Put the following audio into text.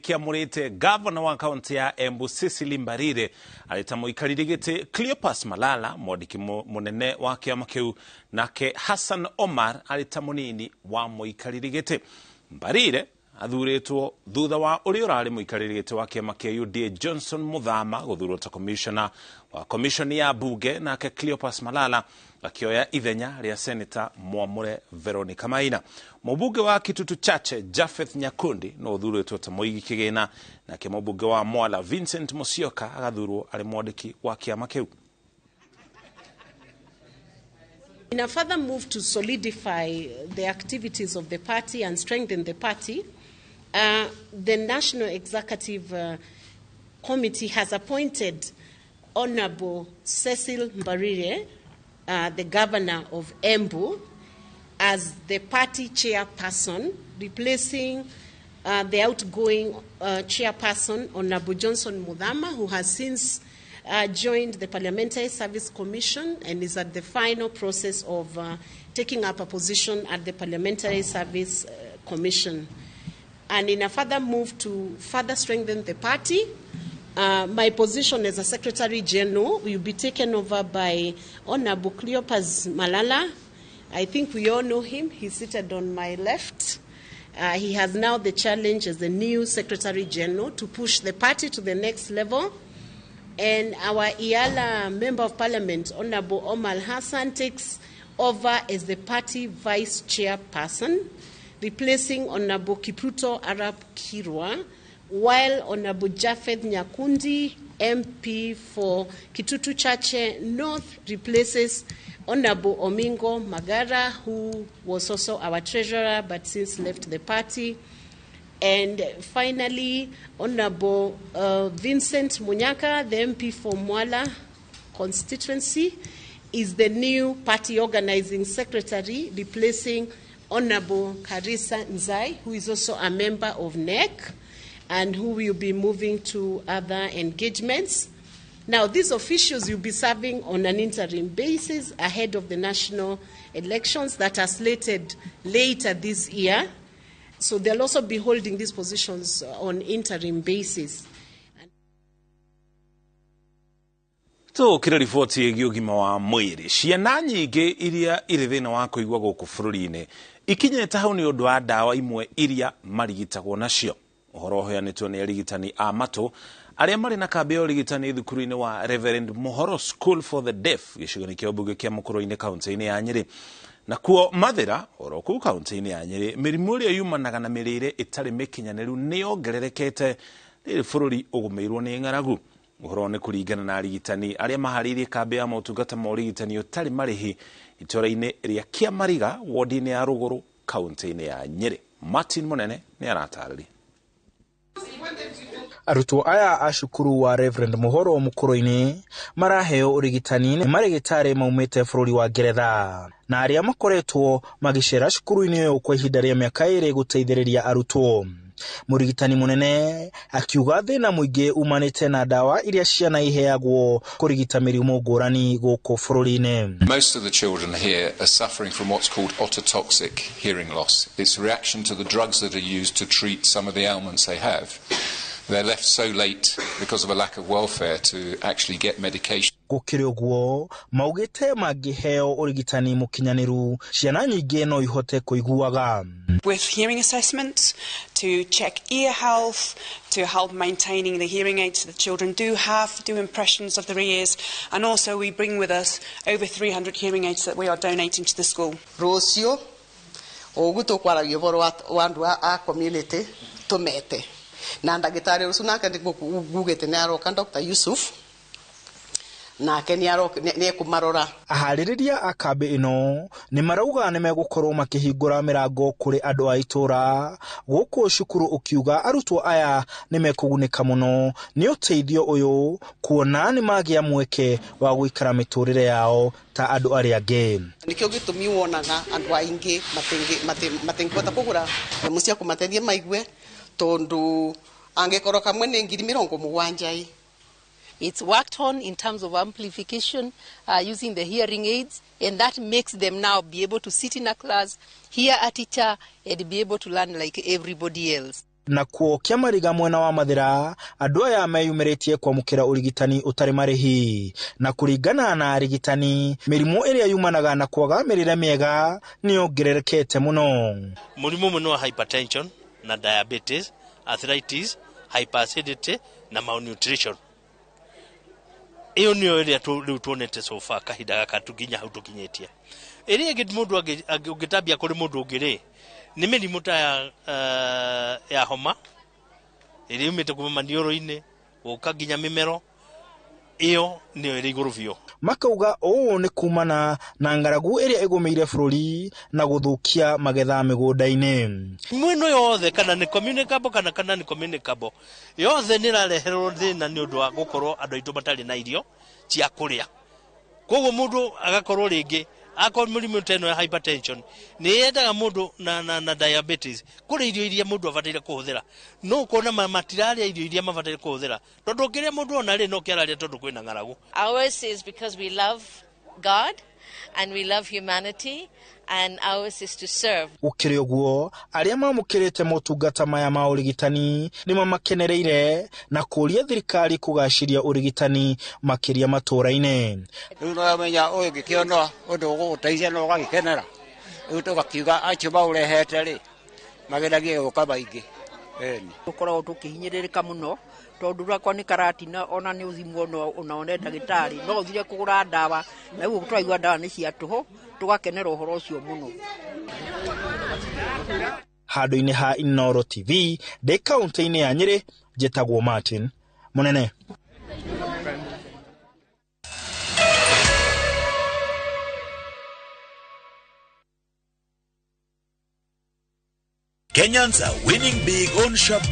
Kiamurite Governor wa kaunti ya Embu Cecily Mbarire aleta muikariri giti Cleopas Malala mwandiki munene wa kiama kiu nake Hassan Omar aleta munini wa muikariri giti. Mbarire athuritwo thutha wa uria urari muikariri giti wa kiama kia UDA Johnson Muthama guthurwo ta commissioner wa commission ya bunge nake Cleopas Malala akioya ithenya ria senator Mwamure Veronica Maina. Mubunge wa Kitutu Chache Japheth Nyakundi no thurwitwo ta Muigi Kigina nake mubunge wa Mwala Vincent Musyoka agathurwo ari mwandiki wa kiama kiu. In a further move to solidify the activities of the party and strengthen the party, the National Executive Committee has appointed Honorable Cecily Mbarire, the Governor of Embu, as the party chairperson, replacing the outgoing chairperson, Honorable Johnson Muthama, who has since joined the Parliamentary Service Commission and is at the final process of taking up a position at the Parliamentary Service Commission. And in a further move to further strengthen the party, my position as a Secretary General will be taken over by Honorable Cleopas Malala. I think we all know him. He's seated on my left. He has now the challenge as the new Secretary General to push the party to the next level. And our Iala Member of Parliament, Honorable Omar Hassan, takes over as the party Vice Chairperson, replacing Honorable Kipruto Arap Kirwa, while Honorable Japheth Nyakundi, MP for Kitutu Chache North, replaces Honorable Omingo Magara, who was also our treasurer but since left the party. And finally, Honorable Vincent Munyaka, the MP for Mwala constituency, is the new party organizing secretary, replacing Honorable Karisa Nzai, who is also a member of NEC and who will be moving to other engagements. Now, these officials will be serving on an interim basis ahead of the national elections that are slated later this year. So they'll also be holding these positions on interim basis. So kira ripoti igi ugima wa mwiri ciana nyingi iria iri thina wa kuigwa guku bururi-ini ikinyete hau ni undu wa dawa imwe iria marigitagwo nacio. Uhoro uheanitwo ni arigitani a matu aria mari na kambi ya urigitani thukuru-ini wa Reverend Mohoro School for the Deaf gicigo-ini kia ubunge kia Mukuru-ini kaunti-ini ya Nyeri. Na kuo mathira oro ku kaunti-ini ya Nyeri mirimu iria yumanaga na mirire itari mikinyaniru ni ongererekete riri bururi ugumirwo ni ng'aragu. Uhoro ni kuringana na arigitani aria maharirie kambi ya motungata ma urigitani utari marihi itora-ini ria Kiamariga ward-ini ya Ruguru kaunti-ini ya Nyeri. Martin Munene ni aratarĩria. Arutwo aya a cukuru wa Reverend Mohoro Mukuru-ini maraheo urigitani ni marigitari maumite bururi wa Ngeretha na aria makoretwo magicera cukuru-ini yo kwa ihinda ria miaka 2 guteithĩrĩria arutwo. Murigitani munene akiuga thina muingi umanite na dawa iria ciana iheagwo kurigita mirimu ngurani guku bururi-ini. Most of the children here are suffering from what's called ototoxic hearing loss. It's a reaction to the drugs that are used to treat some of the ailments they have. They're left so late because of a lack of welfare to actually get medication. Gukiri uguo maugite magiheo urigitani mukinyaniru ciana nyingi no ihote kuiguaga. With hearing assessments to check ear health, to help maintaining the hearing aids the children do have, do impressions of their ears, and also we bring with us over 300 hearing aids that we are donating to the school. Rosio oguto kwara yoboro wandu a community tomete. Na ndagitari usuna kandi gugete ne aroka Dr. Yusuf na keniaro ne kumarora. Ahaririria akabe ino ni marauga ne megukorwo makihingura mirango kuri andu a itura guku cukuru ukiuga arutwo aya ni mekugunika muno ni uteithio uyu kuona ni magia mweke wa guikara miturire yao ta andu aria angi. Nikio gitumi wonaga andu aingi matingihota kugura mucia kumateithia maigwe tondu angekoro kamwe ne 70,000. It's worked on in terms of amplification using the hearing aids, and that makes them now be able to sit in a class, hear a teacher, and be able to learn like everybody else. na kuo kia mariga mwena wa mathira andũ aya meyumĩrĩtie kwamũkĩra ũrigitani ũtarĩ marĩhi na kũringana na arigitani mĩrimũ ĩrĩa yumanaga na kwaga mĩrĩre mĩega nĩyongererekete mũno. Mũrimũ mũno wa hypertension na diabetes, arthritis, hyperacidity na malnutrition. Iyo niyo ĩrĩa rĩu tuonete so far kahinda gaka tukinya hau tukinyĩtie. Ĩrĩa ĩngĩ mũndũ ũngĩtambia kũrĩ mũndũ ũngĩ nĩ mĩrimũ ta ya homa ĩrĩa yumĩte kuma maniũrũ-inĩ gũka nginya mĩmero, iyo nĩyo ĩrĩ igũrũ biũ. Makauga ũũ nĩ kumana na ng'aragu ĩrĩa ĩgũmĩire bũrũri na gũthũkia magetha mĩgũnda-inĩ. Mwena yothe kana nĩ communicable kana nĩ communicable yothe nĩ ĩrareherwo thĩna nĩ ũndũ wa gũkorwo andũ aitũ matarĩ na irio cia kũrĩa. Koguo mũndũ agakorwo rĩngĩ akorwo mũrimũ teno ya hypertension nĩ yendaga mũndũ na diabetes kũrĩ irio iria mũndũ abataire kũhũthĩra no kuona matirarĩa irio iria mabataire kũhũthĩra tondũ kĩrĩa mũndũ ona rĩ no kĩararĩa tondũ kwĩna ng'aragu. Ours is because we love God and we love humanity and ours is to serve. Gũkĩrĩ ũguo arĩa mamũkĩrĩte motungata maya ma ũrigitani nĩ mamakenereire na kũria thirikari kũgacĩria ũrigitani makĩria matũũra-inĩ. Rĩu no menya ũyũ ngĩkĩona ũndũ ũgũgũteithia na ũgagĩkenera rĩu tũgakiuga acio maũrehete rĩ magedagie gũka maingĩ. Tũkoragwo tũkĩhinyĩrĩrĩka mũno tondũ rakwa nĩ karatina ona nĩ ũthimwo ona ndagĩtarĩ no ũthire kũgũra ndawa na rĩu twaigua ndawa nĩ cia tũhũ tũgakenera ũhoro ũcio mũno. Handũ-inĩ ha Inooro TV ndĩ kaũntĩ-inĩ ya Nyĩrĩ njĩtagwo Martin Mũnene. Kenyans are winning big on Shabab.